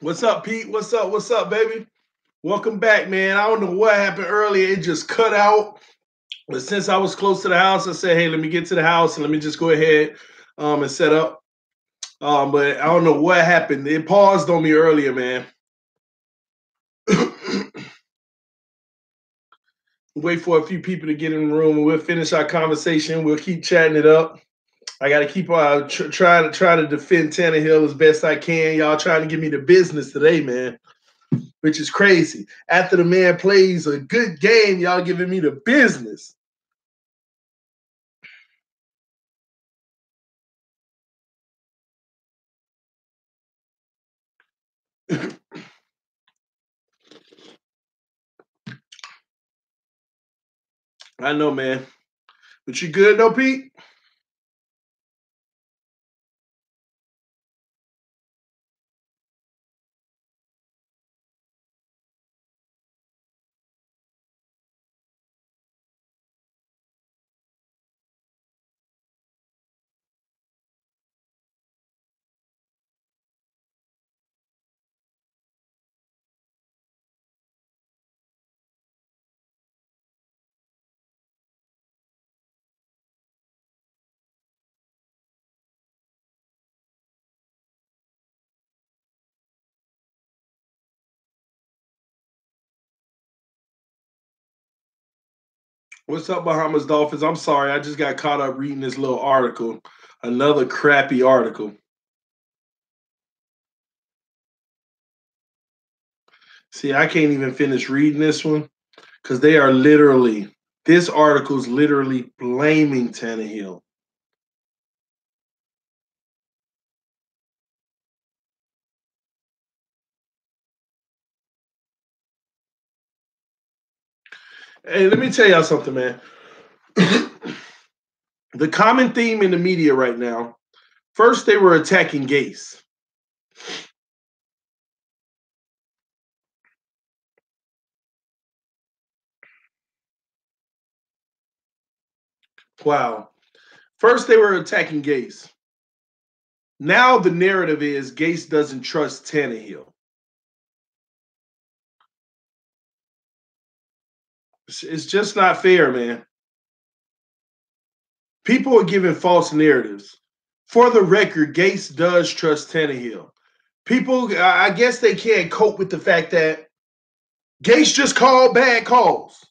What's up, Pete? What's up? What's up, baby? Welcome back, man. I don't know what happened earlier. It just cut out. But since I was close to the house, I said, hey, let me get to the house and let me just go ahead and set up. But I don't know what happened. It paused on me earlier, man. Wait for a few people to get in the room and we'll finish our conversation. We'll keep chatting it up. I got to keep try to defend Tannehill as best I can. Y'all trying to give me the business today, man, which is crazy. After the man plays a good game, y'all giving me the business. I know, man. But you good though, Pete? What's up, Bahamas Dolphins? I'm sorry, I just got caught up reading this little article. Another crappy article. See, I can't even finish reading this one because this article's literally blaming Tannehill. Hey, let me tell y'all something, man. The common theme in the media right now, first they were attacking Gase. Wow. First they were attacking Gase. Now the narrative is Gase doesn't trust Tannehill. It's just not fair, man. People are giving false narratives. For the record, Gase does trust Tannehill. People, I guess they can't cope with the fact that Gase just called bad calls.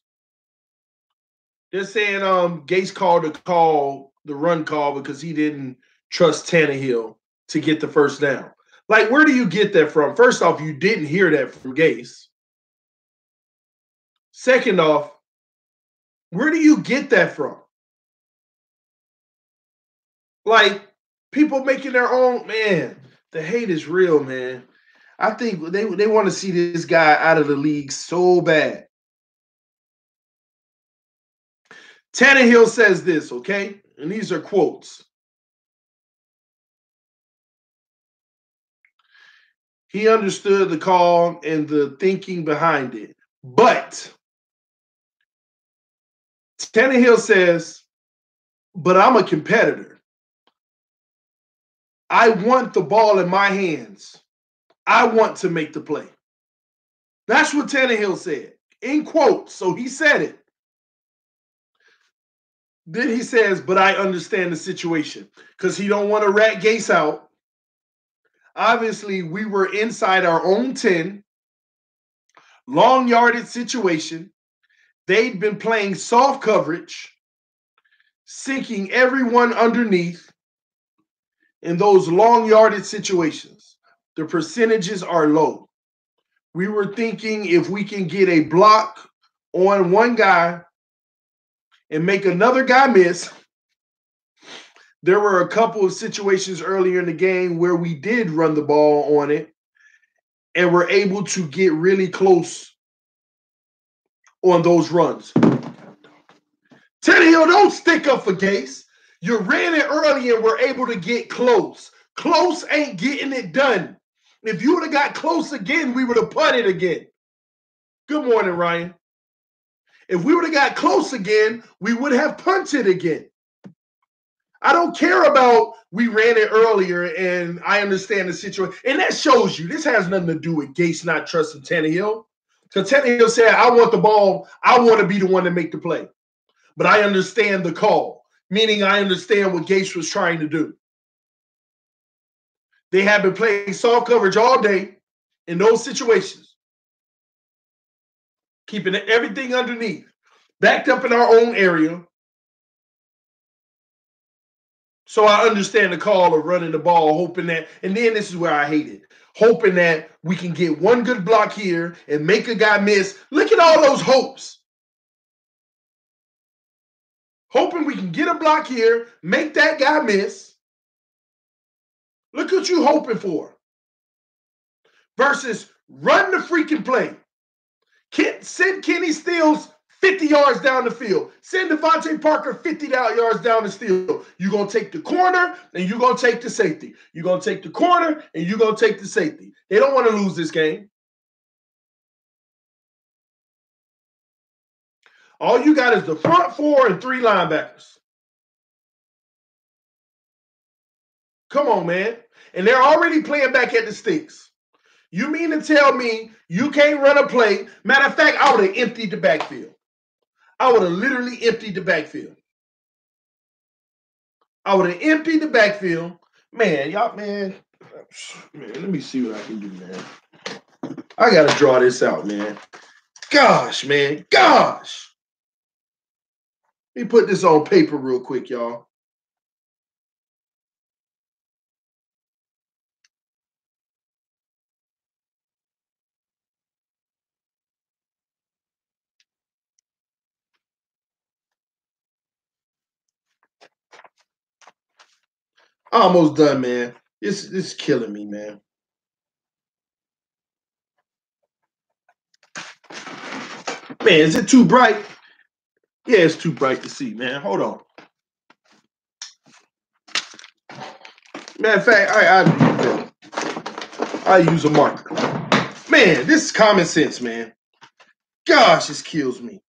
They're saying Gase called the run call because he didn't trust Tannehill to get the first down. Like, where do you get that from? First off, you didn't hear that from Gase. Second off, where do you get that from? Like, people making their own, man. The hate is real, man. I think they want to see this guy out of the league so bad. Tannehill says this, okay? And these are quotes. He understood the call and the thinking behind it. But Tannehill says, but I'm a competitor. I want the ball in my hands. I want to make the play. That's what Tannehill said in quotes. So he said it. Then he says, but I understand the situation because he don't want to rat Gase out. Obviously, we were inside our own 10, long yardage situation. They'd been playing soft coverage, sinking everyone underneath in those long yardage situations. The percentages are low. We were thinking if we can get a block on one guy and make another guy miss. There were a couple of situations earlier in the game where we did run the ball on it and were able to get really close on those runs. Tannehill, don't stick up for Gase. You ran it early and were able to get close. Close ain't getting it done. If you would have got close again, we would have punted again. Good morning, Ryan. If we would have got close again, we would have punted again. I don't care about we ran it earlier and I understand the situation. And that shows you this has nothing to do with Gase not trusting Tannehill. Because Tannehill said, I want the ball. I want to be the one to make the play. But I understand the call, meaning I understand what Gase was trying to do. They have been playing soft coverage all day in those situations, keeping everything underneath, backed up in our own area. So I understand the call of running the ball, hoping that, and then this is where I hate it, hoping that we can get one good block here and make a guy miss. Look at all those hopes. Hoping we can get a block here, make that guy miss. Look what you hoping for. Versus run the freaking play. Send Kenny Stills 50 yards down the field. Send Devontae Parker 50 yards down the field. You're going to take the corner and you're going to take the safety. You're going to take the corner and you're going to take the safety. They don't want to lose this game. All you got is the front four and three linebackers. Come on, man. And they're already playing back at the sticks. You mean to tell me you can't run a play? Matter of fact, I would have emptied the backfield. I would have literally emptied the backfield. I would have emptied the backfield. Man, y'all, man, let me see what I can do, man. I got to draw this out, man. Gosh, man. Gosh. Let me put this on paper real quick, y'all. Almost done, man. It's killing me, man. Man, is it too bright? Yeah, it's too bright to see, man. Hold on. Matter of fact, I use a marker. Man, this is common sense, man. Gosh, this kills me.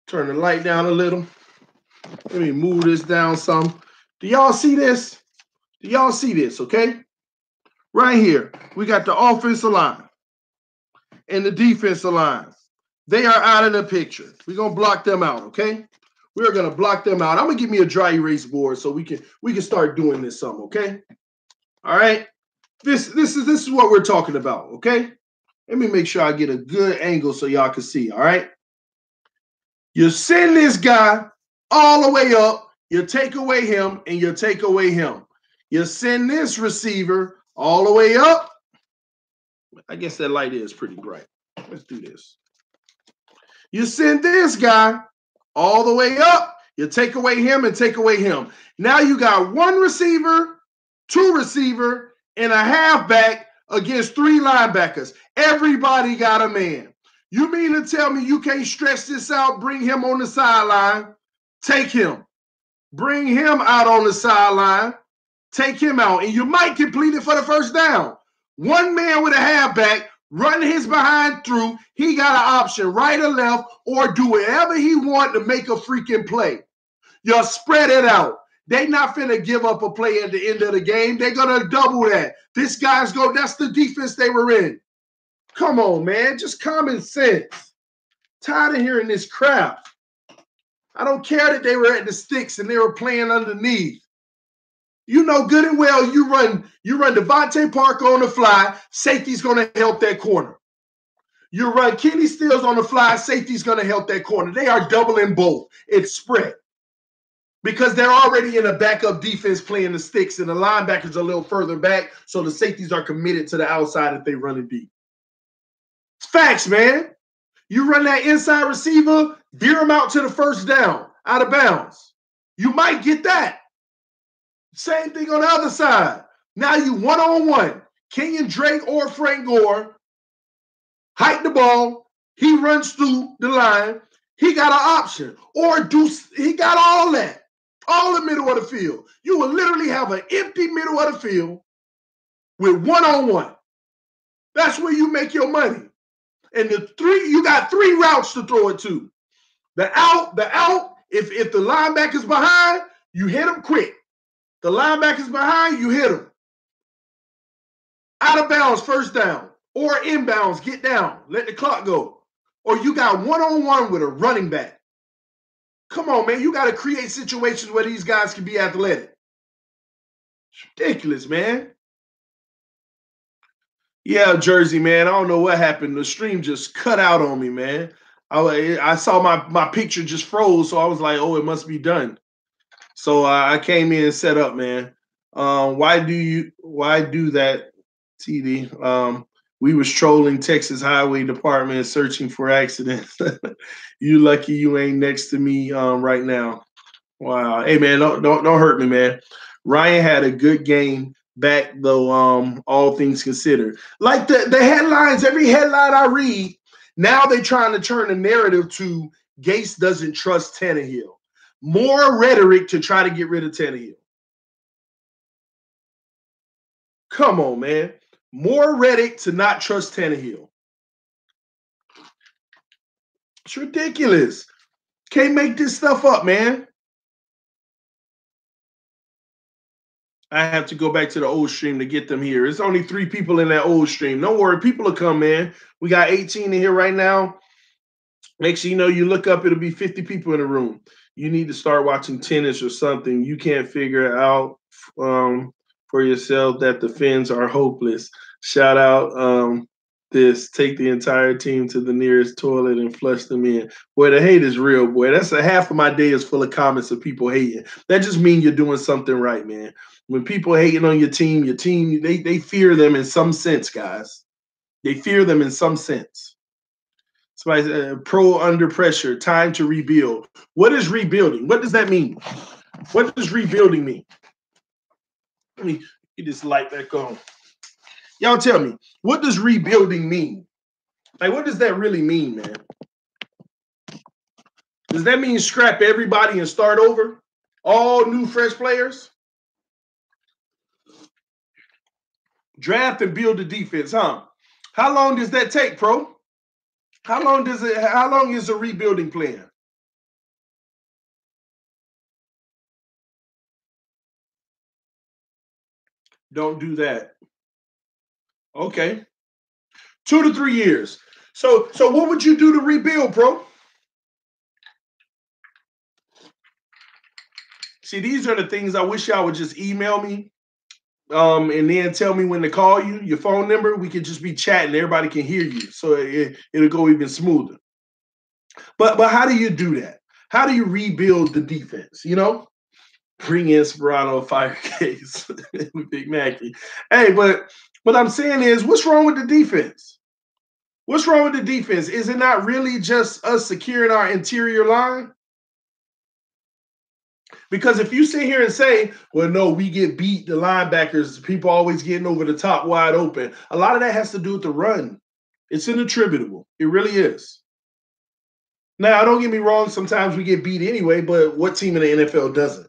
Turn the light down a little. Let me move this down some. Do y'all see this? Do y'all see this, okay? Right here, we got the offensive line and the defensive line. They are out of the picture. We're going to block them out, okay? We're going to block them out. I'm going to give me a dry erase board so we can start doing this some, okay? All right? This is what we're talking about, okay? Let me make sure I get a good angle so y'all can see, all right? You send this guy all the way up, you take away him, and you take away him. You send this receiver all the way up. I guess that light is pretty bright. Let's do this. You send this guy all the way up, you take away him and take away him. Now you got one receiver, two receiver, and a halfback against three linebackers. Everybody got a man. You mean to tell me you can't stretch this out, bring him on the sideline, take him, bring him out on the sideline, take him out, and you might complete it for the first down. One man with a halfback, run his behind through, he got an option, right or left, or do whatever he want to make a freaking play. You spread it out. They not finna give up a play at the end of the game. They're going to double that. This guy's that's the defense they were in. Come on, man. Just common sense. Tired of hearing this crap. I don't care that they were at the sticks and they were playing underneath. You know good and well you run Devontae Parker on the fly, safety's going to help that corner. You run Kenny Stills on the fly, safety's going to help that corner. They are doubling both. It's spread. Because they're already in a backup defense playing the sticks, and the linebackers are a little further back, so the safeties are committed to the outside if they run it deep. It's facts, man. You run that inside receiver, veer him out to the first down, out of bounds. You might get that. Same thing on the other side. Now you one-on-one. Kenyon Drake or Frank Gore hike the ball. He runs through the line. He got an option. Or he got all that. All the middle of the field. You will literally have an empty middle of the field with one-on-one. That's where you make your money. And you got three routes to throw it to. The out, if the linebacker's behind, you hit him quick. The linebacker's behind, you hit him. Out of bounds, first down. Or inbounds, get down. Let the clock go. Or you got one-on-one with a running back. Come on, man. You got to create situations where these guys can be athletic. It's ridiculous, man. Yeah, Jersey, man. I don't know what happened. The stream just cut out on me, man. I saw my picture just froze, so I was like, oh, it must be done. So I came in and set up, man. Why do that, TD? We was trolling Texas Highway Department searching for accidents. You lucky you ain't next to me right now. Wow. Hey, man, don't hurt me, man. Ryan had a good game back, though, all things considered. Like the headlines, every headline I read, now they're trying to turn the narrative to Gase doesn't trust Tannehill. More rhetoric to try to get rid of Tannehill. Come on, man. More rhetoric to not trust Tannehill. It's ridiculous. Can't make this stuff up, man. I have to go back to the old stream to get them here. It's only 3 people in that old stream. Don't worry, people will come, man. We got 18 in here right now. Make sure you know you look up, it'll be 50 people in the room. You need to start watching tennis or something. You can't figure out for yourself that the Finns are hopeless. Shout out this. Take the entire team to the nearest toilet and flush them in. Boy, the hate is real, boy. That's half of my day is full of comments of people hating. That just means you're doing something right, man. When people hating on your team, they fear them in some sense, guys. They fear them in some sense. Somebody pro under pressure, time to rebuild. What is rebuilding? What does that mean? What does rebuilding mean? Let me get this light back on. Y'all tell me, what does rebuilding mean? Like, what does that really mean, man? Does that mean scrap everybody and start over? All new, fresh players? Draft and build the defense, huh? How long does that take, pro? How long is a rebuilding plan? Don't do that. Okay. 2 to 3 years. So what would you do to rebuild, pro? See, these are the things I wish y'all would just email me. And then tell me when to call you, your phone number. We could just be chatting. Everybody can hear you. So it'll go even smoother. But how do you do that? How do you rebuild the defense? You know? Bring in Sperano fire case with Big Mackey. Hey, but what I'm saying is, what's wrong with the defense? What's wrong with the defense? Is it not really just us securing our interior line? Because if you sit here and say, well, no, we get beat, the linebackers, people always getting over the top wide open, a lot of that has to do with the run. It's inattributable. It really is. Now, don't get me wrong, sometimes we get beat anyway, but what team in the NFL doesn't?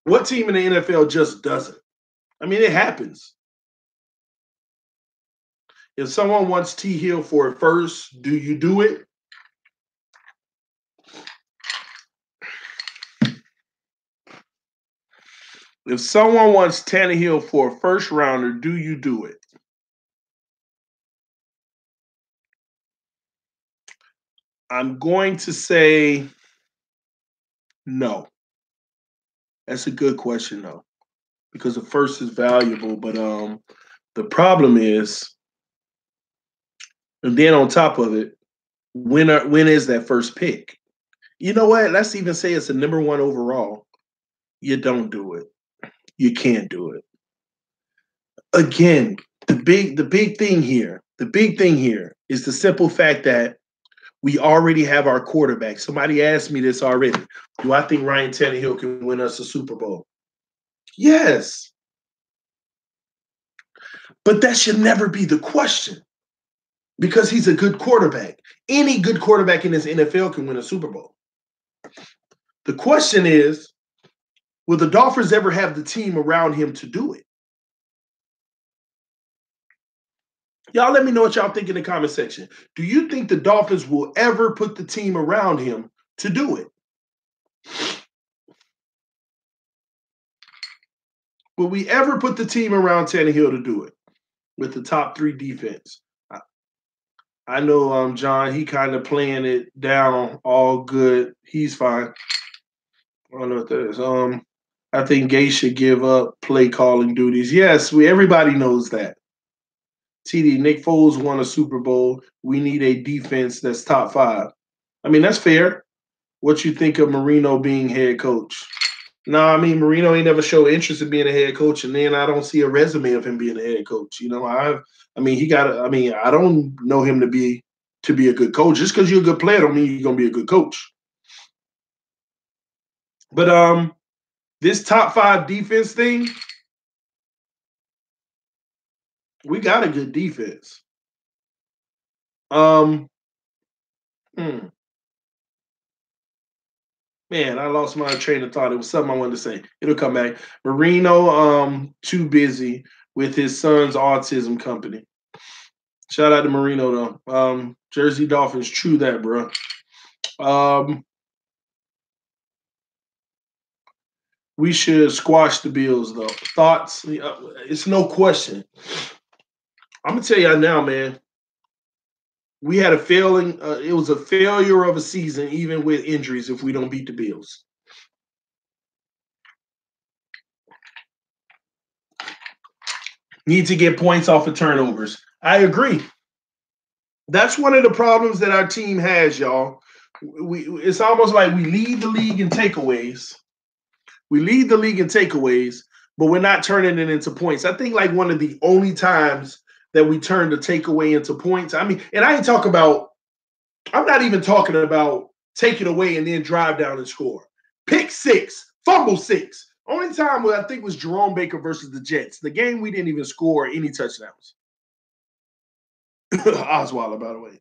What team in the NFL just doesn't? I mean, it happens. If someone wants T. Hill for a first, do you do it? If someone wants Tannehill for a first rounder, do you do it? I'm going to say no. That's a good question, though, because the first is valuable. But the problem is, and then on top of it, when is that first pick? You know what? Let's even say it's a number 1 overall. You don't do it. You can't do it. Again, the big thing here is the simple fact that we already have our quarterback. Somebody asked me this already. Do I think Ryan Tannehill can win us a Super Bowl? Yes. But that should never be the question because he's a good quarterback. Any good quarterback in this NFL can win a Super Bowl. The question is, Will the Dolphins ever have the team around him to do it? Y'all let me know what y'all think in the comment section. Do you think the Dolphins will ever put the team around him to do it? Will we ever put the team around Tannehill to do it with the top 3 defense? I know John, he kind of playing it down all good. He's fine. I don't know what that is. I think Gay should give up play calling duties. Yes, everybody knows that. TD, Nick Foles won a Super Bowl. We need a defense that's top 5. I mean, that's fair. What you think of Marino being head coach? No, I mean Marino ain't never showed interest in being a head coach, and then I don't see a resume of him being a head coach. You know, I don't know him to be a good coach. Just because you're a good player don't mean you're gonna be a good coach. But this top 5 defense thing, we got a good defense. Man, I lost my train of thought. It was something I wanted to say. It'll come back. Marino, too busy with his son's autism company. Shout out to Marino though. Jersey Dolphins, true that, bro. We should squash the Bills though. Thoughts? It's no question. I'm gonna tell y'all now, man. We had a failing. It was a failure of a season, even with injuries. If we don't beat the Bills, need to get points off of turnovers. I agree. That's one of the problems that our team has, y'all. It's almost like we lead the league in takeaways. But we're not turning it into points. I think like one of the only times that we turn the takeaway into points. I mean, and I'm not even talking about take it away and then drive down and score. Pick 6, fumble 6. Only time I think was Jerome Baker versus the Jets. The game we didn't even score any touchdowns. Osweiler, by the way.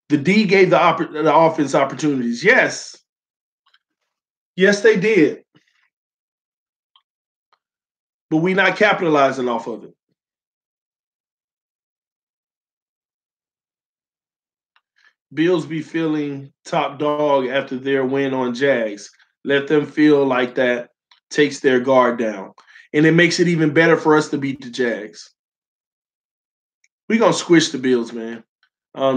The D gave the offense opportunities. Yes, they did. But we're not capitalizing off of it. Bills be feeling top dog after their win on Jags. Let them feel like that takes their guard down. And it makes it even better for us to beat the Jags. We're going to squish the Bills, man.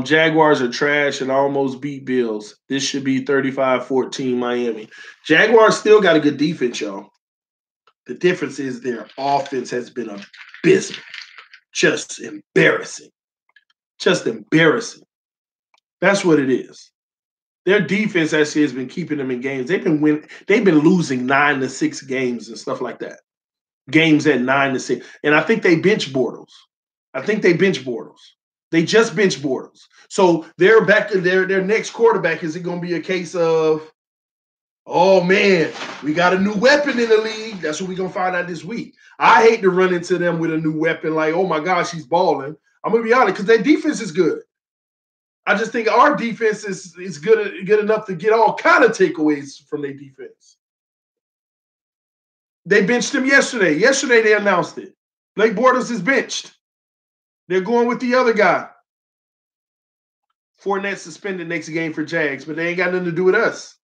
Jaguars are trash and almost beat Bills. This should be 35-14 Miami. Jaguars still got a good defense, y'all. The difference is their offense has been abysmal. Just embarrassing. That's what it is. Their defense actually has been keeping them in games. They've been losing 9-6 games and stuff like that. Games at 9-6. And I think they bench Bortles. They just bench Bortles. So their next quarterback, is it going to be a case of, oh man, we got a new weapon in the league? That's what we're going to find out this week. I hate to run into them with a new weapon like, oh my gosh, he's balling. I'm going to be honest, because their defense is good. I just think our defense is good enough to get all kind of takeaways from their defense. They benched him yesterday. Yesterday they announced it. Blake Bortles is benched. They're going with the other guy. Fournette suspended next game for Jags, but they ain't got nothing to do with us.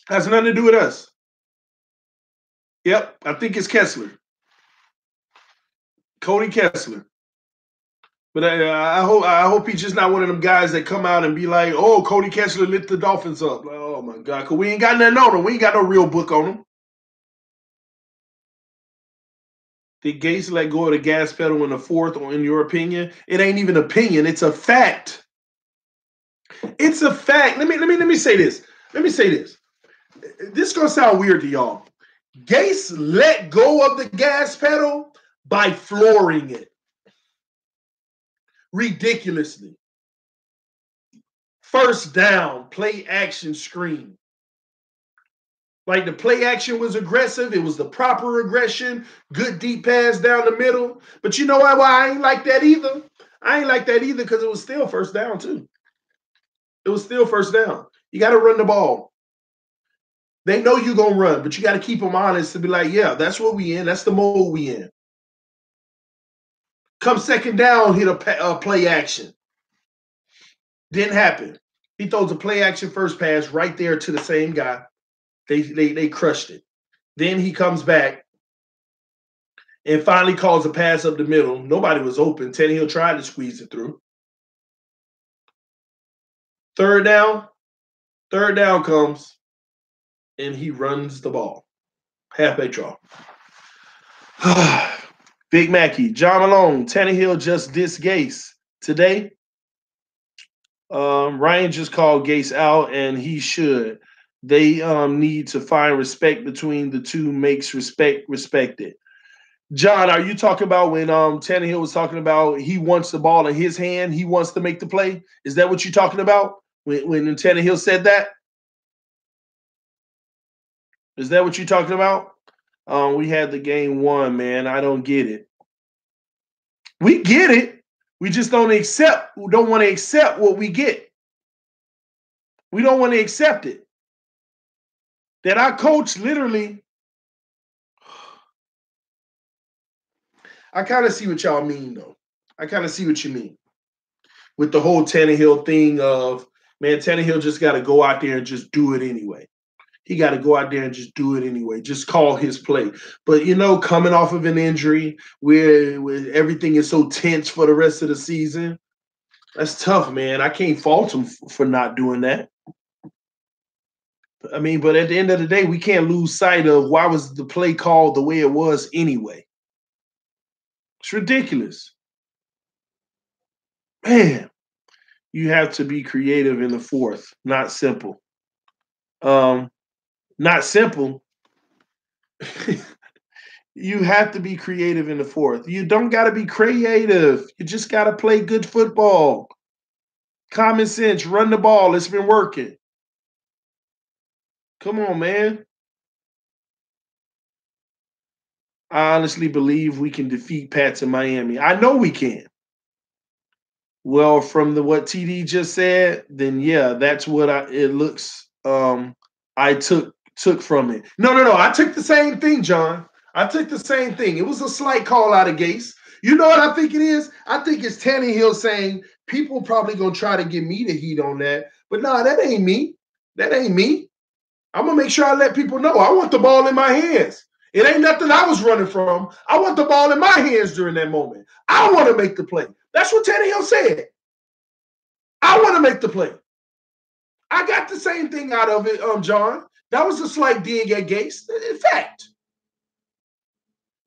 Has nothing to do with us. Yep, I think it's Kessler. Cody Kessler. But I hope he's just not one of them guys that come out and be like, oh, Cody Kessler lit the Dolphins up. Like, oh, my God, because we ain't got nothing on him. We ain't got no real book on him. Did Gase let go of the gas pedal in the fourth, or in your opinion? It ain't even opinion. It's a fact. It's a fact. Let me say this. This is going to sound weird to y'all. Gase let go of the gas pedal by flooring it. Ridiculously. First down, play action screen. Like the play action was aggressive. It was the proper aggression. Good deep pass down the middle. But you know why I ain't like that either? I ain't like that either because it was still first down too. It was still first down. You got to run the ball. They know you're going to run, but you got to keep them honest to be like, yeah, that's what we in. That's the mode we in. Come second down, hit a play action. Didn't happen. He throws a play action first pass right there to the same guy. They crushed it. Then he comes back and finally calls a pass up the middle. Nobody was open. Tannehill tried to squeeze it through. Third down comes, and he runs the ball. Halfback draw. Big Mackey, John Malone, Tannehill just dissed Gase today. Ryan just called Gase out, and he should. They need to find respect between the two, makes respect respected. John, are you talking about when Tannehill was talking about he wants the ball in his hand, he wants to make the play? Is that what you're talking about when Tannehill said that? Is that what you're talking about? We had the game won, man. I don't get it. We get it. We just don't want to accept what we get. We don't want to accept it. That our coach literally, I kind of see what y'all mean, though. I kind of see what you mean. With the whole Tannehill thing of, man, Tannehill just got to go out there and just do it anyway. He got to go out there and just do it anyway. Just call his play. But, coming off of an injury where everything is so tense for the rest of the season, that's tough, man. I can't fault him for not doing that. I mean, but at the end of the day, we can't lose sight of why was the play called the way it was anyway. It's ridiculous. Man, you have to be creative in the fourth, not simple. Not simple. You have to be creative in the fourth. You don't got to be creative. You just got to play good football. Common sense, run the ball. It's been working. Come on, man. I honestly believe we can defeat Pats in Miami. I know we can. Well, from what TD just said, then yeah, that's what it looks. I took from it. No. I took the same thing, John. I took the same thing. It was a slight call out of Gase. You know what I think it is? I think it's Tannehill saying people probably gonna try to give me the heat on that, but no, that ain't me. That ain't me. I'm gonna make sure I let people know I want the ball in my hands. It ain't nothing I was running from. I want the ball in my hands during that moment. I want to make the play. That's what Tannehill said. I want to make the play. I got the same thing out of it, John. That was a slight dig at Gase. In fact.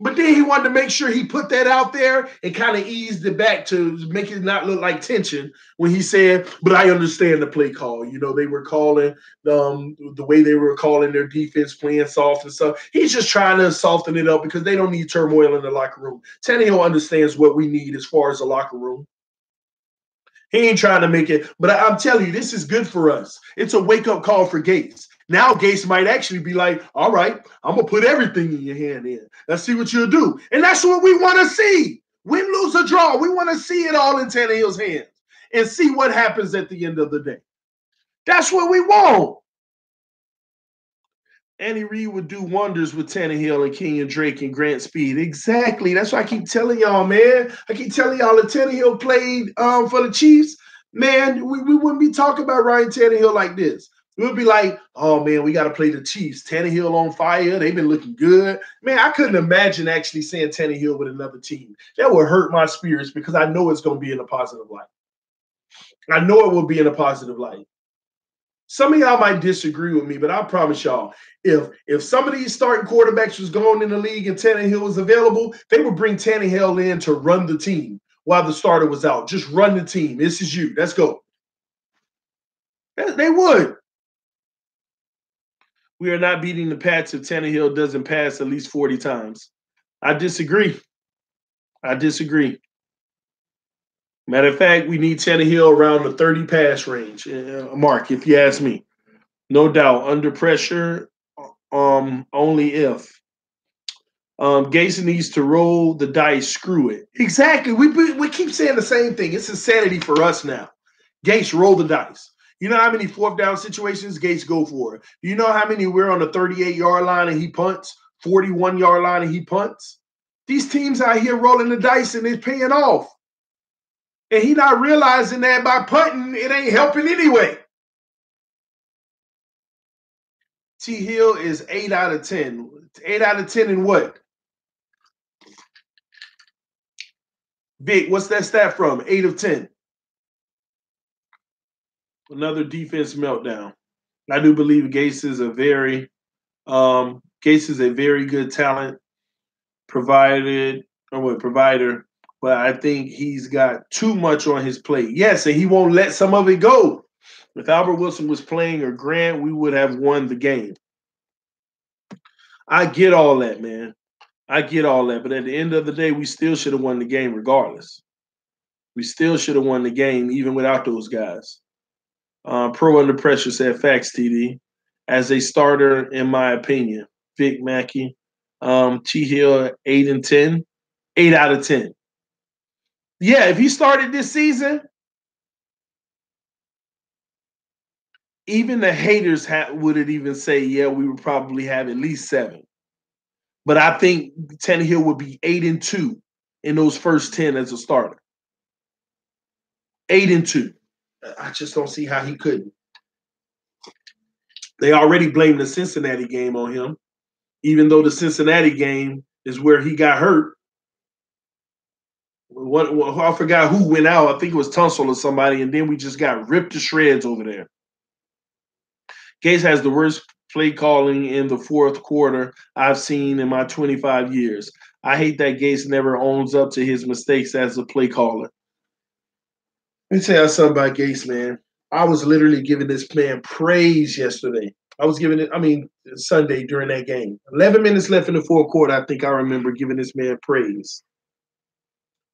But then he wanted to make sure he put that out there and kind of eased it back to make it not look like tension when he said, but I understand the play call. They were calling the way they were calling their defense, playing soft and stuff. He's just trying to soften it up because they don't need turmoil in the locker room. Tannehill understands what we need as far as the locker room. He ain't trying to make it, but I'm telling you, this is good for us. It's a wake-up call for Gase. Now Gase might actually be like, all right, I'm going to put everything in your hand in. Let's see what you'll do. And that's what we want to see. Win, lose, or draw. We want to see it all in Tannehill's hands and see what happens at the end of the day. That's what we want. Andy Reid would do wonders with Tannehill and Kenyon Drake and Grant Speed. Exactly. That's why I keep telling y'all, man. I keep telling y'all that Tannehill played for the Chiefs. Man, we wouldn't be talking about Ryan Tannehill like this. It would be like, oh, man, we got to play the Chiefs. Tannehill on fire. They've been looking good. Man, I couldn't imagine actually seeing Tannehill with another team. That would hurt my spirits because I know it's going to be in a positive light. I know it will be in a positive light. Some of y'all might disagree with me, but I promise y'all, if some of these starting quarterbacks was going in the league and Tannehill was available, they would bring Tannehill in to run the team while the starter was out. Just run the team. This is you. Let's go. They would. We are not beating the Pats if Tannehill doesn't pass at least 40 times. I disagree. Matter of fact, we need Tannehill around the 30 pass range mark, if you ask me. No doubt. Under pressure, only if. Gase needs to roll the dice. Screw it. Exactly. We keep saying the same thing. It's insanity for us now. Gase, roll the dice. You know how many fourth down situations Gates go for? Do you know how many we're on the 38-yard line and he punts, 41-yard line and he punts? These teams out here rolling the dice and it's paying off. And he not realizing that by punting, it ain't helping anyway. T. Hill is 8 out of 10. 8 out of 10 in what? Vic, what's that stat from? 8 of 10. Another defense meltdown. I do believe Gates is a very good talent provider, but I think he's got too much on his plate. Yes, and he won't let some of it go. If Albert Wilson was playing or Grant, we would have won the game. I get all that, man. I get all that. But at the end of the day, we still should have won the game regardless. We still should have won the game even without those guys. Pro Under Pressure said facts, TD. As a starter, in my opinion. Vic Mackey. T. Hill, 8 and 10. 8 out of 10. Yeah, if he started this season, even the haters wouldn't even say, yeah, we would probably have at least 7. But I think Tannehill would be 8 and 2 in those first 10 as a starter. 8 and 2. I just don't see how he couldn't. They already blamed the Cincinnati game on him, even though the Cincinnati game is where he got hurt. I forgot who went out. I think it was Tunsil or somebody, and then we just got ripped to shreds over there. Gates has the worst play calling in the fourth quarter I've seen in my 25 years. I hate that Gates never owns up to his mistakes as a play caller. Let me tell you something about Gates, man. I was literally giving this man praise yesterday. Sunday during that game. 11 minutes left in the fourth quarter. I think I remember giving this man praise.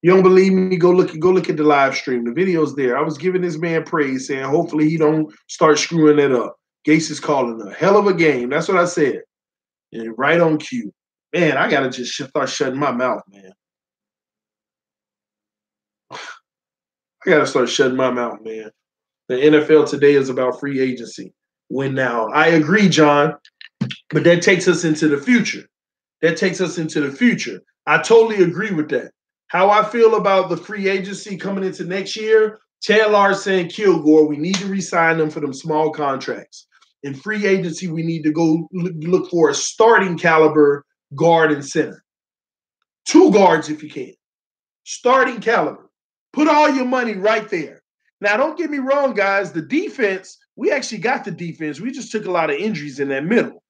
You don't believe me? Go look at the live stream. The video's there. I was giving this man praise, saying hopefully he don't start screwing it up. Gates is calling a hell of a game. That's what I said. And right on cue. Man, I gotta just start shutting my mouth, man. I gotta start shutting my mouth, man. The NFL today is about free agency. Win now. I agree, John, but that takes us into the future. I totally agree with that. How I feel about the free agency coming into next year, Ted Larson, Kilgore, we need to re-sign them for them small contracts. In free agency, we need to go look for a starting caliber guard and center. 2 guards if you can. Starting caliber. Put all your money right there. Now, don't get me wrong, guys. The defense, we actually got the defense. We just took a lot of injuries in that middle.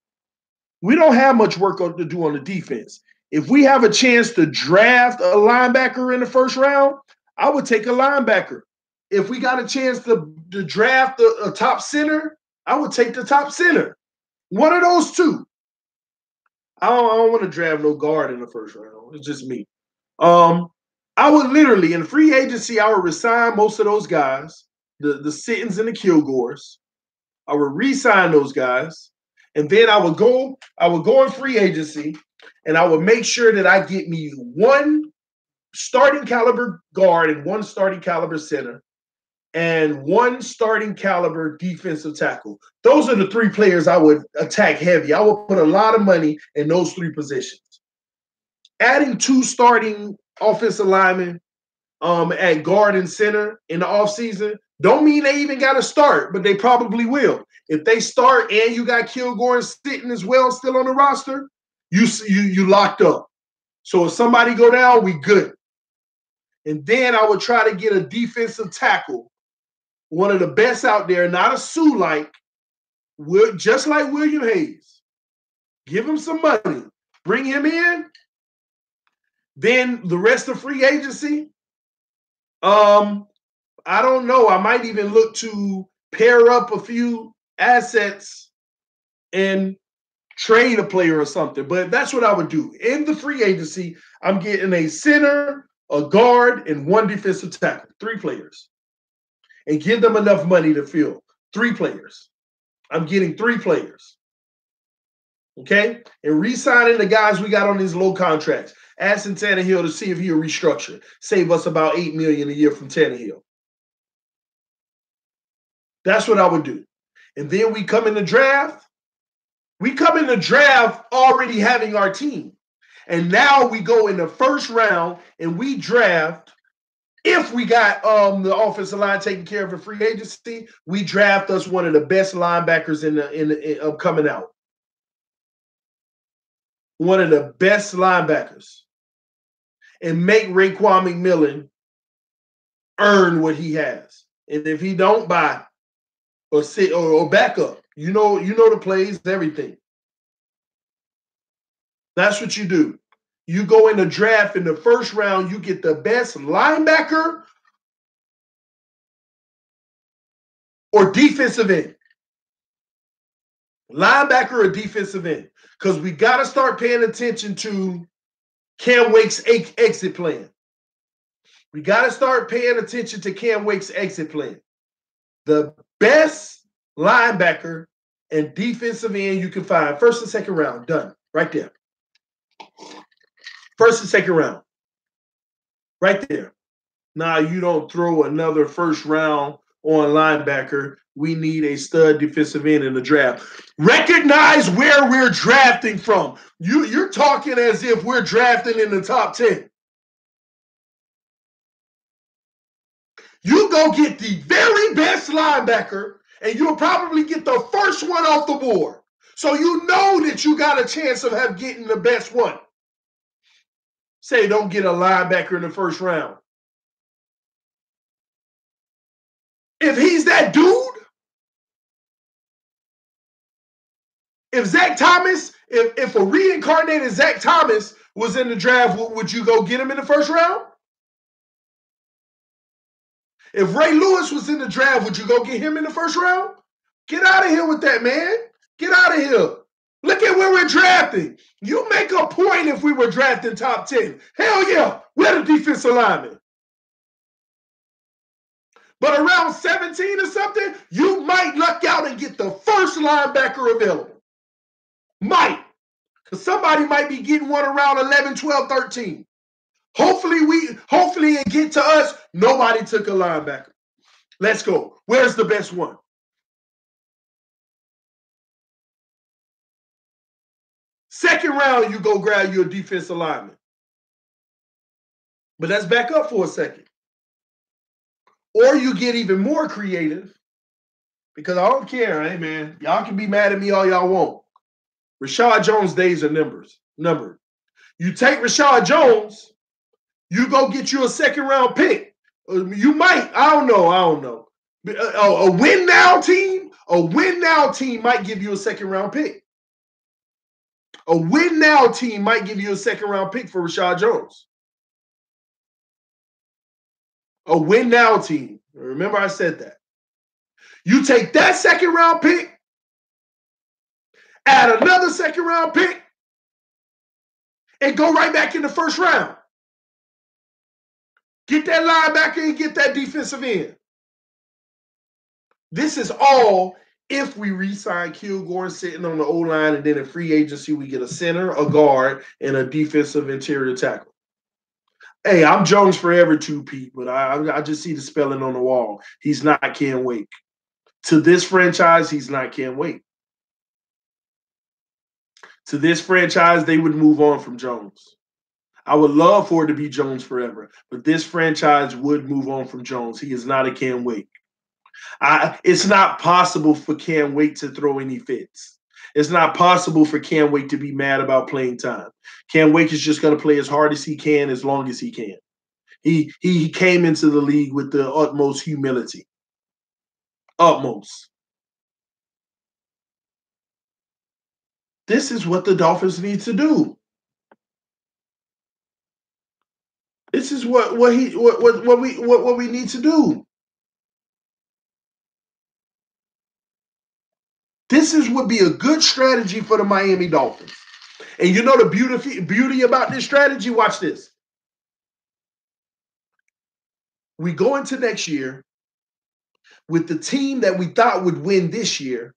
We don't have much work to do on the defense. If we have a chance to draft a linebacker in the first round, I would take a linebacker. If we got a chance to draft a top center, I would take the top center. One of those 2. I don't want to draft no guard in the first round. It's just me. I would literally, in free agency, I would resign most of those guys, the Sittons and the Kilgores. I would re-sign those guys. And then I would go in free agency, and I would make sure that I get me 1 starting caliber guard and 1 starting caliber center and 1 starting caliber defensive tackle. Those are the 3 players I would attack heavy. I would put a lot of money in those 3 positions. Adding 2 starting offensive linemen at guard and center in the offseason don't mean they even got to start, but they probably will. If they start and you got Kilgore sitting as well still on the roster, you locked up. So if somebody go down, we good. And then I would try to get a defensive tackle, one of the best out there, not a Sue-like, just like William Hayes. Give him some money. Bring him in. Then the rest of free agency, I don't know. I might even look to pair up a few assets and trade a player or something. But that's what I would do. In the free agency, I'm getting a center, a guard, and 1 defensive tackle, 3 players. And give them enough money to fill 3 players. I'm getting 3 players. Okay? And re-signing the guys we got on these low contracts. Asking Tannehill to see if he'll restructure. Save us about $8 million a year from Tannehill. That's what I would do. And then we come in the draft. We come in the draft already having our team. And now we go in the first round and we draft. If we got the offensive line taken care of in free agency, we draft us one of the best linebackers in coming out. One of the best linebackers. And make Raekwon McMillan earn what he has. And if he don't, buy or sit or back up. You know the plays, everything. That's what you do. You go in the draft in the first round, you get the best linebacker or defensive end. Linebacker or defensive end. Because we got to start paying attention to Cam Wake's exit plan. We got to start paying attention to Cam Wake's exit plan. The best linebacker and defensive end you can find. First and second round. Done. Right there. First and second round. Right there. Now, you don't throw another first round on linebacker. We need a stud defensive end in the draft. Recognize where we're drafting from. You're talking as if we're drafting in the top 10. You go get the very best linebacker, and you'll probably get the first one off the board. So you know that you got a chance of getting the best one. Say don't get a linebacker in the first round. If he's that dude, if Zach Thomas, if a reincarnated Zach Thomas was in the draft, would you go get him in the first round? If Ray Lewis was in the draft, would you go get him in the first round? Get out of here with that, man. Get out of here. Look at where we're drafting. You make a point if we were drafting top 10. Hell yeah, we're the defensive lineman. But around 17 or something, you might luck out and get the first linebacker available. Might. Because somebody might be getting one around 11, 12, 13. Hopefully it get to us. Nobody took a linebacker. Let's go. Where's the best one? Second round, you go grab your defensive lineman. But let's back up for a second. Or you get even more creative, because I don't care, hey man. Y'all can be mad at me all y'all want. Rashad Jones' days are numbered. You take Rashad Jones, you go get you a second round pick. You might, I don't know. A win now team might give you a second round pick. A win now team might give you a second round pick for Rashad Jones. A win now team. Remember I said that. You take that second round pick, add another second round pick, and go right back in the first round. Get that linebacker and get that defensive end. This is all if we re-sign Kilgore sitting on the O-line, and then in free agency we get a center, a guard, and a defensive interior tackle. Hey, I'm Jones forever too, Pete, but I just see the spelling on the wall. He's not Cam Wake. To this franchise, he's not Cam Wake. To this franchise, they would move on from Jones. I would love for it to be Jones forever, but this franchise would move on from Jones. He is not a Cam Wake. It's not possible for Cam Wake to throw any fits. It's not possible for Cam Wake to be mad about playing time. Cam Wake is just going to play as hard as he can, as long as he can. He came into the league with the utmost humility. Utmost. This is what the Dolphins need to do. This is what we need to do. This would be a good strategy for the Miami Dolphins. And you know the beauty about this strategy? Watch this. We go into next year with the team that we thought would win this year,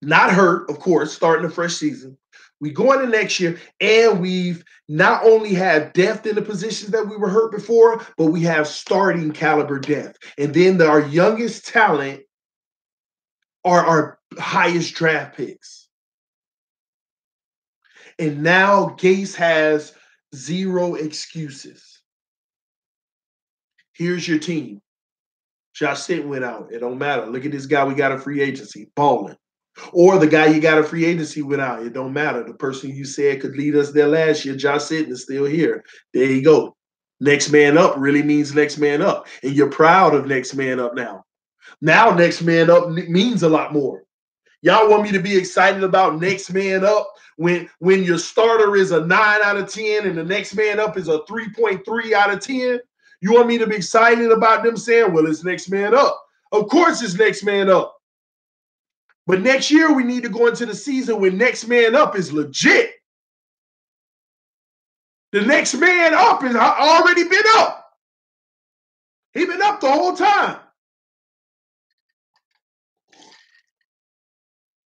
not hurt, of course, starting a fresh season. We go into next year, and we've not only have depth in the positions that we were hurt before, but we have starting caliber depth. And then our youngest talent are our highest draft picks. And now Gase has zero excuses. Here's your team. Josh Sitton went out. It don't matter. Look at this guy we got a free agency, balling. Or the guy you got a free agency went out. It don't matter. The person you said could lead us there last year, Josh Sitton, is still here. There you go. Next man up really means next man up. And you're proud of next man up now. Now next man up means a lot more. Y'all want me to be excited about next man up when your starter is a 9 out of 10 and the next man up is a 3.3 out of 10? You want me to be excited about them saying, well, it's next man up? Of course it's next man up. But next year we need to go into the season when next man up is legit. The next man up has already been up. He's been up the whole time.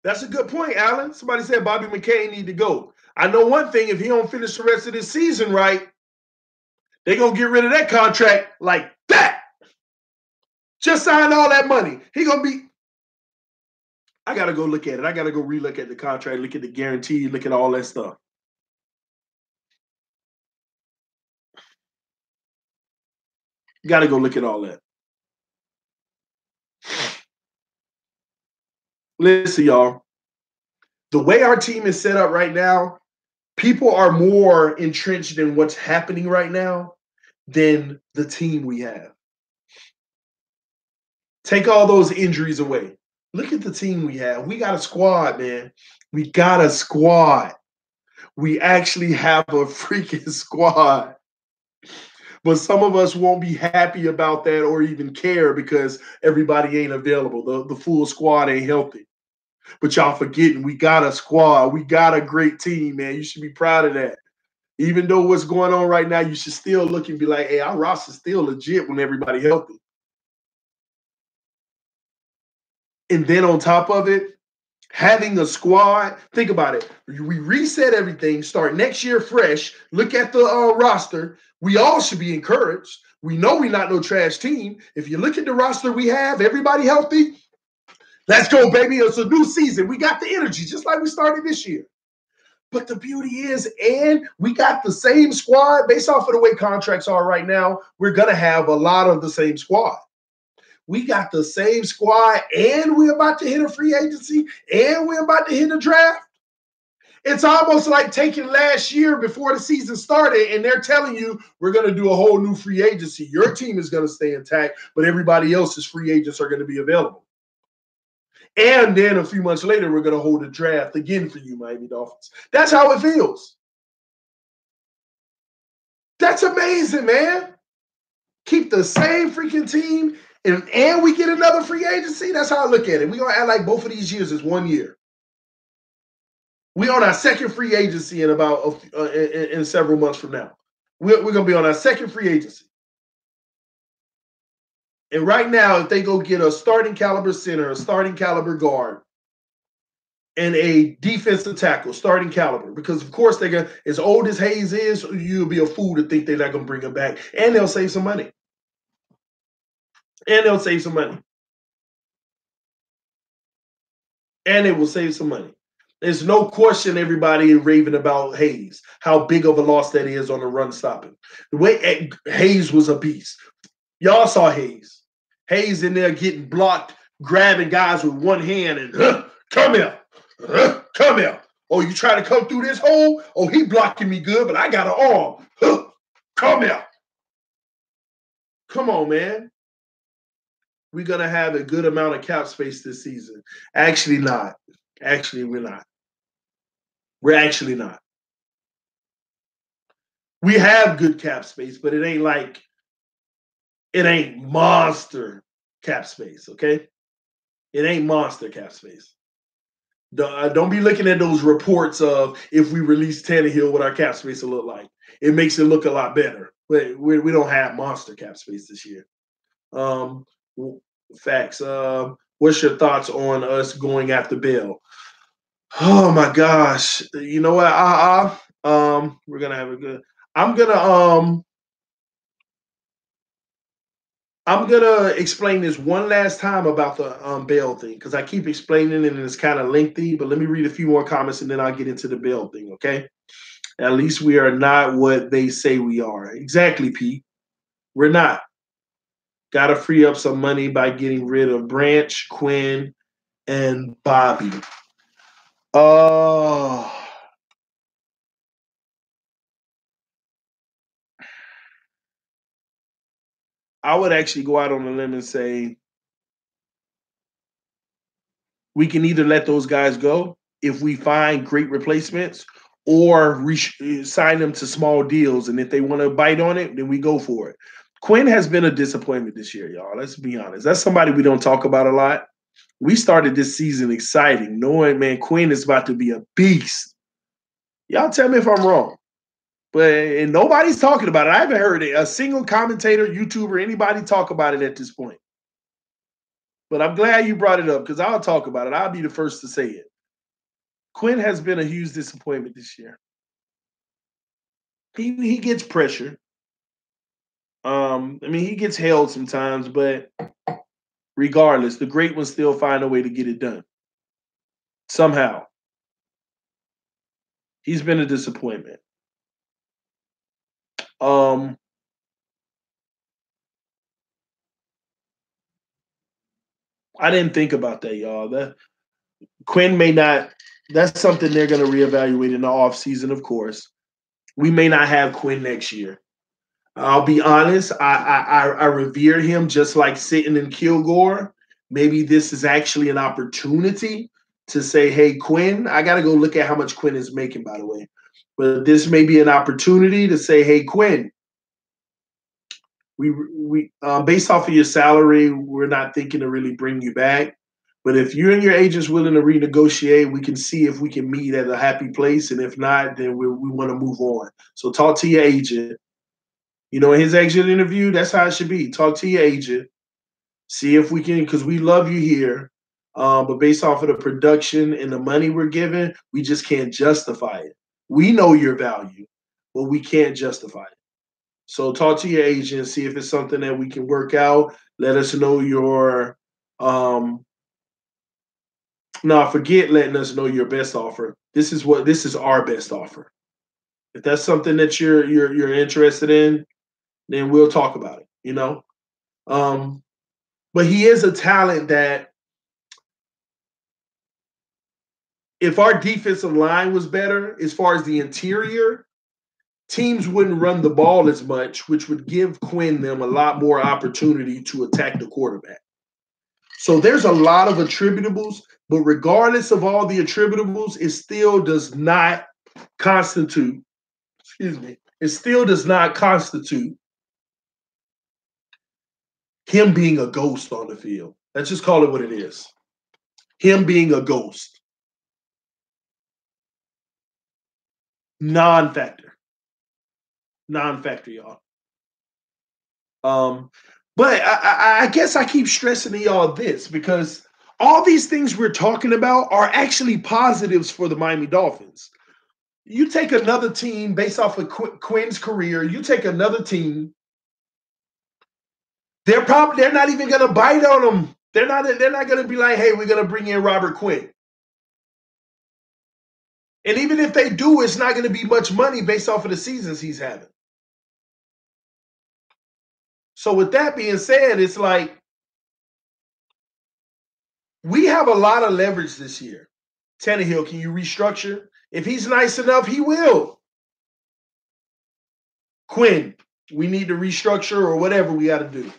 That's a good point, Alan. Somebody said Bobby McCain need to go. I know one thing, if he don't finish the rest of this season right, they're going to get rid of that contract like that. Just signed all that money. He going to be... I got to go look at it. I got to go relook at the contract, look at the guarantee, look at all that stuff. Got to go look at all that. Listen, y'all. The way our team is set up right now, people are more entrenched in what's happening right now than the team we have. Take all those injuries away. Look at the team we have. We got a squad, man. We got a squad. We actually have a freaking squad. But some of us won't be happy about that or even care because everybody ain't available. The full squad ain't healthy. But y'all forgetting we got a squad. We got a great team, man. You should be proud of that. Even though what's going on right now, you should still look and be like, hey, our roster's still legit when everybody healthy. And then on top of it, having a squad, think about it. We reset everything, start next year fresh, look at the roster. We all should be encouraged. We know we're not no trash team. If you look at the roster we have, everybody healthy, let's go, baby. It's a new season. We got the energy, just like we started this year. But the beauty is, and we got the same squad based off of the way contracts are right now, we're going to have a lot of the same squad. We got the same squad, and we're about to hit a free agency, and we're about to hit a draft. It's almost like taking last year before the season started, and they're telling you we're going to do a whole new free agency. Your team is going to stay intact, but everybody else's free agents are going to be available. And then a few months later, we're going to hold a draft again for you, Miami Dolphins. That's how it feels. That's amazing, man. Keep the same freaking team, and we get another free agency. That's how I look at it. We're going to act like both of these years is 1 year. We're on our second free agency in about in several months from now. We're going to be on our second free agency. And right now, if they go get a starting caliber center, a starting caliber guard, and a defensive tackle, starting caliber, because of course they're going to, as old as Hayes is, you'll be a fool to think they're not going to bring him back. And they'll save some money. And they'll save some money. And it will save some money. There's no question everybody is raving about Hayes, how big of a loss that is on the run stopping. The way Hayes was a beast. Y'all saw Hayes. Hayes in there getting blocked, grabbing guys with one hand and, come here, come here. Oh, you trying to come through this hole? Oh, he blocking me good, but I got an arm. Come here. Come on, man. We're going to have a good amount of cap space this season. Actually not. Actually, we're not. We're actually not. We have good cap space, but it ain't monster cap space, okay? It ain't monster cap space. Don't be looking at those reports of if we release Tannehill, what our cap space will look like. It makes it look a lot better. But we don't have monster cap space this year. Facts. What's your thoughts on us going after Bill? Oh my gosh! You know what? We're gonna have a good. I'm gonna I'm gonna explain this one last time about the bail thing because I keep explaining it and it's kind of lengthy. But let me read a few more comments and then I'll get into the bail thing. Okay. At least we are not what they say we are. Exactly, Pete. We're not. Got to free up some money by getting rid of Branch, Quinn, and Bobby. Oh, I would actually go out on a limb and say we can either let those guys go if we find great replacements or sign them to small deals. And if they want to bite on it, then we go for it. Quinn has been a disappointment this year, y'all. Let's be honest. That's somebody we don't talk about a lot. We started this season exciting, knowing, man, Quinn is about to be a beast. Y'all tell me if I'm wrong. But and nobody's talking about it. I haven't heard a single commentator, YouTuber, anybody talk about it at this point. But I'm glad you brought it up because I'll talk about it. I'll be the first to say it. Quinn has been a huge disappointment this year. He gets pressure. I mean, he gets held sometimes, but regardless, the great ones still find a way to get it done. Somehow. He's been a disappointment. Um, I didn't think about that, y'all. That Quinn may not. That's something they're going to reevaluate in the offseason, of course. We may not have Quinn next year. I'll be honest. I revere him just like Sitton and Kilgore. Maybe this is actually an opportunity to say, "Hey, Quinn, I got to go look at how much Quinn is making." By the way, but this may be an opportunity to say, "Hey, Quinn, we based off of your salary, we're not thinking to really bring you back. But if you and your agent's willing to renegotiate, we can see if we can meet at a happy place. And if not, then we want to move on. So talk to your agent. You know, in his exit interview, that's how it should be. Talk to your agent. See if we can, because we love you here. But based off of the production and the money we're given, we just can't justify it. We know your value, but we can't justify it. So talk to your agent, see if it's something that we can work out. Let us know your no, forget letting us know your best offer. This is our best offer. If that's something that you're interested in, then we'll talk about it, you know? Um, but he is a talent that if our defensive line was better as far as the interior, teams wouldn't run the ball as much, which would give Quinn them a lot more opportunity to attack the quarterback. So there's a lot of attributables, but regardless of all the attributables, it still does not constitute, excuse me, it still does not constitute him being a ghost on the field. Let's just call it what it is. Him being a ghost. Non-factor. Non-factor, y'all. Um, but I guess I keep stressing to y'all this because all these things we're talking about are actually positives for the Miami Dolphins. You take another team based off of Quinn's career, you take another team, they're not even gonna bite on him. They're not gonna be like, hey, we're gonna bring in Robert Quinn. And even if they do, it's not gonna be much money based off of the seasons he's having. So with that being said, it's like we have a lot of leverage this year. Tannehill, can you restructure? If he's nice enough, he will. Quinn, we need to restructure or whatever we got to do.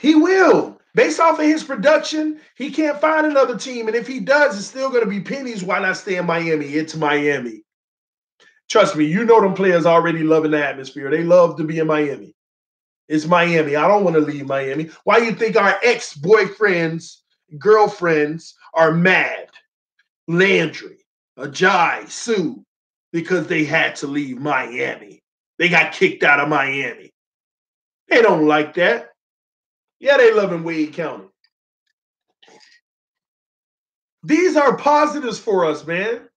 He will. Based off of his production, he can't find another team. And if he does, it's still going to be pennies. Why not stay in Miami? It's Miami. Trust me, you know them players already loving the atmosphere. They love to be in Miami. It's Miami. I don't want to leave Miami. Why you think our ex-boyfriends, girlfriends are mad? Landry, Ajay, Sue, because they had to leave Miami. They got kicked out of Miami. They don't like that. Yeah, they love in Wade County. These are positives for us, man.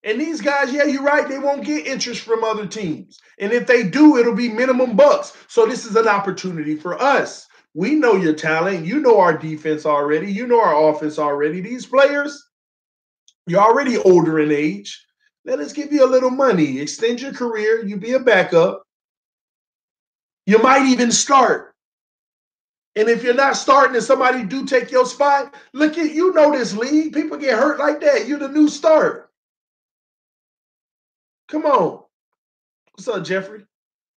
And these guys, yeah, you're right, they won't get interest from other teams. And if they do, it'll be minimum bucks. So this is an opportunity for us. We know your talent. You know our defense already. You know our offense already. These players, you're already older in age. Let us give you a little money. Extend your career. You be a backup. You might even start. And if you're not starting and somebody do take your spot, look at, you know this league. People get hurt like that. You're the new start. Come on. What's up, Jeffrey?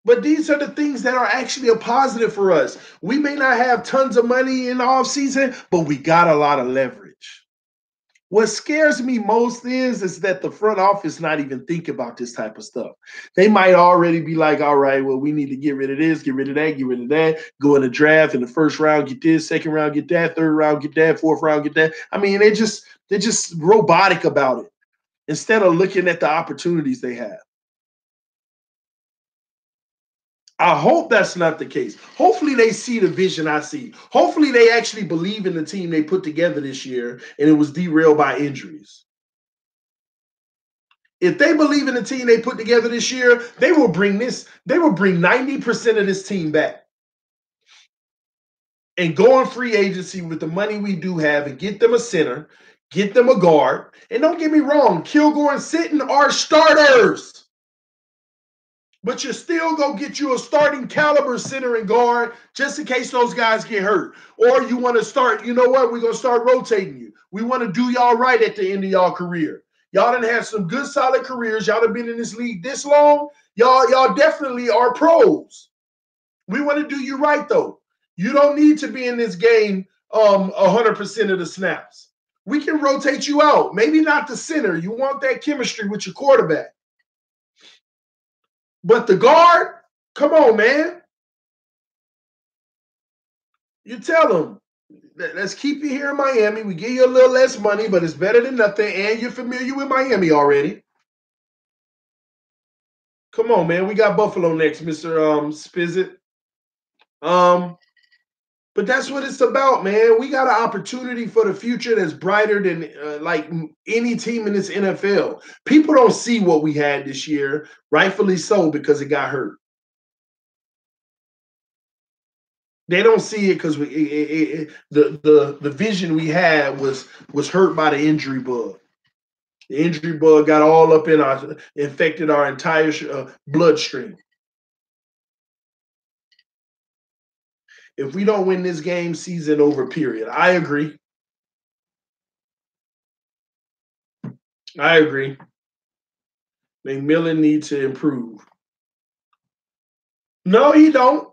But these are the things that are actually a positive for us. We may not have tons of money in the offseason, but we got a lot of leverage. What scares me most is that the front office not even think about this type of stuff. They might already be like, all right, well, we need to get rid of this, get rid of that, get rid of that, go in the draft in the first round, get this, second round, get that, third round, get that, fourth round, get that. I mean, they're just robotic about it instead of looking at the opportunities they have. I hope that's not the case. Hopefully they see the vision I see. Hopefully they actually believe in the team they put together this year and it was derailed by injuries. If they believe in the team they put together this year, they will bring 90% of this team back. And go on free agency with the money we do have and get them a center, get them a guard. And don't get me wrong, Kilgore and Sitton are starters. But you're still going to get you a starting caliber center and guard just in case those guys get hurt. Or you want to start, you know what, we're going to start rotating you. We want to do y'all right at the end of y'all career. Y'all done had some good, solid careers. Y'all have been in this league this long. Y'all definitely are pros. We want to do you right, though. You don't need to be in this game 100% of the snaps. We can rotate you out. Maybe not the center. You want that chemistry with your quarterback. But the guard, come on, man. You tell them, let's keep you here in Miami. We give you a little less money, but it's better than nothing. And you're familiar with Miami already. Come on, man. We got Buffalo next, Mr. Spizzit. But that's what it's about, man. We got an opportunity for the future that's brighter than like any team in this NFL. People don't see what we had this year, rightfully so, because it got hurt. They don't see it because the vision we had was hurt by the injury bug. The injury bug got all up in infected our entire bloodstream. If we don't win this game, season over, period. I agree. McMillan needs to improve. No, he don't.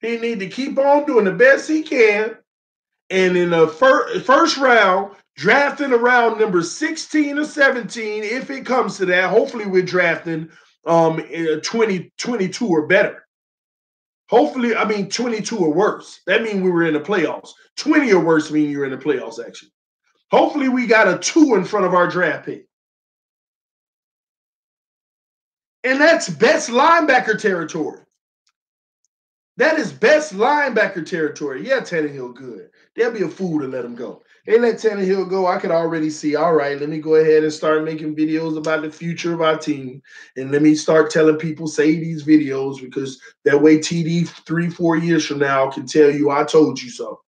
He need to keep on doing the best he can. And in the first round, drafting around number 16 or 17, if it comes to that, hopefully we're drafting 22 or better. Hopefully, 22 or worse. That means we were in the playoffs. 20 or worse mean you're in the playoffs, actually. Hopefully we got a 2 in front of our draft pick. And that's best linebacker territory. That is best linebacker territory. Yeah, Tannehill good. They'll be a fool to let him go. They let Tannehill go. I could already see, all right, let me go ahead and start making videos about the future of our team. And let me start telling people, say these videos, because that way TD 3-4 years from now can tell you I told you so.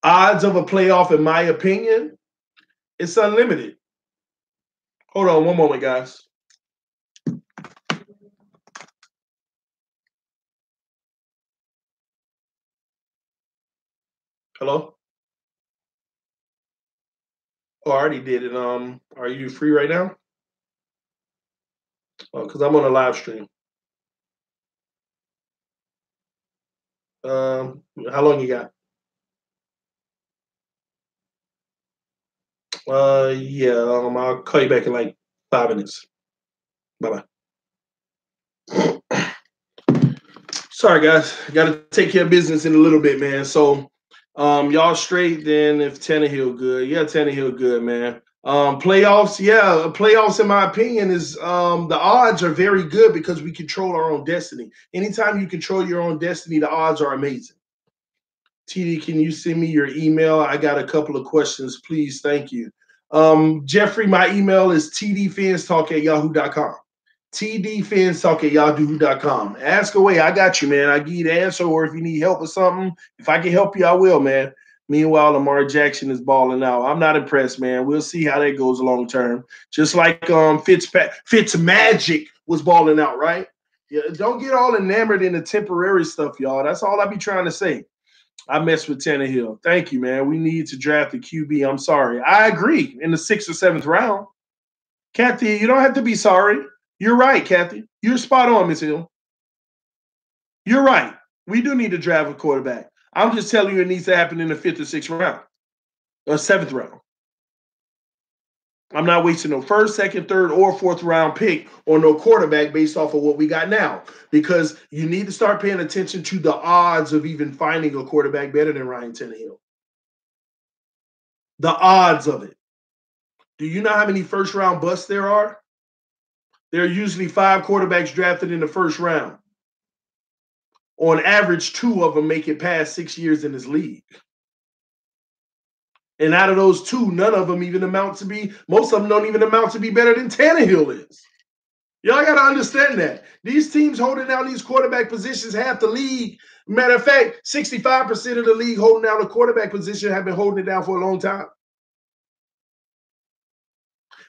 Odds of a playoff, in my opinion, it's unlimited. Hold on one moment, guys. Hello? Oh, I already did it. Are you free right now? Oh, because I'm on a live stream. How long you got? Yeah, I'll call you back in like 5 minutes. Bye-bye. Sorry, guys. Got to take care of business in a little bit, man. So, y'all straight then if Tannehill good. Yeah, Tannehill good, man. Playoffs, playoffs, in my opinion, is the odds are very good because we control our own destiny. Anytime you control your own destiny, the odds are amazing. TD, can you send me your email? I got a couple of questions, please. Thank you. Jeffrey, my email is tdfanstalk@yahoo.com. tdfanstalk@yahoo.com. Ask away. I got you, man. I give you the answer, or if you need help with something, if I can help you, I will, man. Meanwhile, Lamar Jackson is balling out. I'm not impressed, man. We'll see how that goes long term. Just like Fitzmagic was balling out, right? Yeah, don't get all enamored in the temporary stuff, y'all. That's all I be trying to say. I mess with Tannehill. Thank you, man. We need to draft a QB. I'm sorry. I agree. In the 6th or 7th round. Kathy, you don't have to be sorry. You're right, Kathy. You're spot on, Miss Hill. You're right. We do need to draft a quarterback. I'm just telling you it needs to happen in the 5th or 6th round or 7th round. I'm not wasting no 1st, 2nd, 3rd, or 4th round pick on no quarterback based off of what we got now, because you need to start paying attention to the odds of even finding a quarterback better than Ryan Tannehill. The odds of it. Do you know how many 1st round busts there are? There are usually 5 quarterbacks drafted in the 1st round. On average, 2 of them make it past 6 years in this league. And out of those 2, none of them even amount to be, most of them don't even amount to be better than Tannehill is. Y'all got to understand that. These teams holding down these quarterback positions, half the league, matter of fact, 65% of the league holding down the quarterback position have been holding it down for a long time.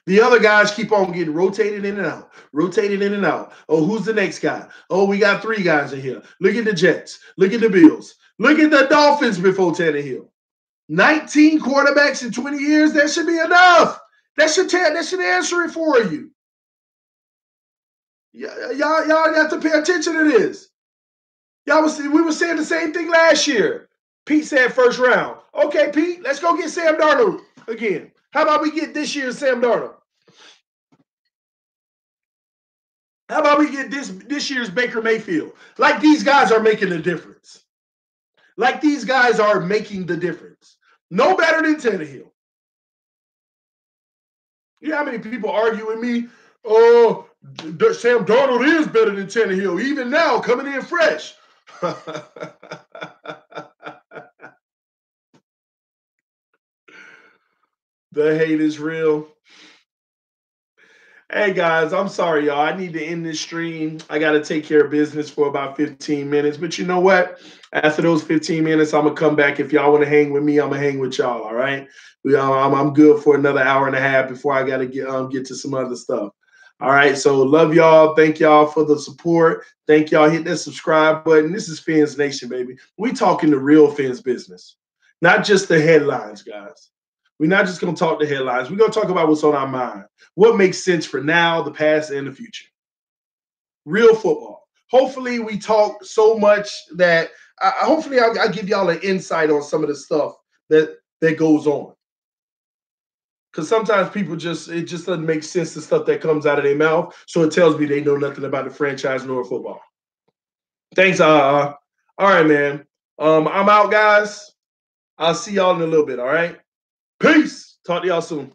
The other guys keep on getting rotated in and out, rotated in and out. Oh, who's the next guy? Oh, we got 3 guys in here. Look at the Jets. Look at the Bills. Look at the Dolphins before Tannehill. 19 quarterbacks in 20 years, that should be enough. That should answer it for you. Y'all got to pay attention to this. We were saying the same thing last year. Pete said 1st round. Okay, Pete, let's go get Sam Darnold again. How about we get this year's Sam Darnold? How about we get this year's Baker Mayfield? Like these guys are making a difference. Like these guys are making the difference. No better than Tannehill. You know how many people argue with me? Oh, Sam Darnold is better than Tannehill, even now, coming in fresh. The hate is real. Hey guys, I'm sorry, y'all. I need to end this stream. I got to take care of business for about 15 minutes. But you know what? After those 15 minutes, I'm going to come back. If y'all want to hang with me, I'm going to hang with y'all, all right? I'm good for another hour and a half before I got to get to some other stuff. All right, so love y'all. Thank y'all for the support. Thank y'all. Hit that subscribe button. This is Fins Nation, baby. We talking the real Fins business, not just the headlines, guys. We're not just going to talk the headlines. We're going to talk about what's on our mind, what makes sense for now, the past, and the future. Real football. Hopefully, we talk so much that hopefully I'll give y'all an insight on some of the stuff that goes on. Because sometimes people it just doesn't make sense, the stuff that comes out of their mouth. So it tells me they know nothing about the franchise nor football. Thanks, all right, man. I'm out, guys. I'll see y'all in a little bit, all right? Peace. Talk to y'all soon.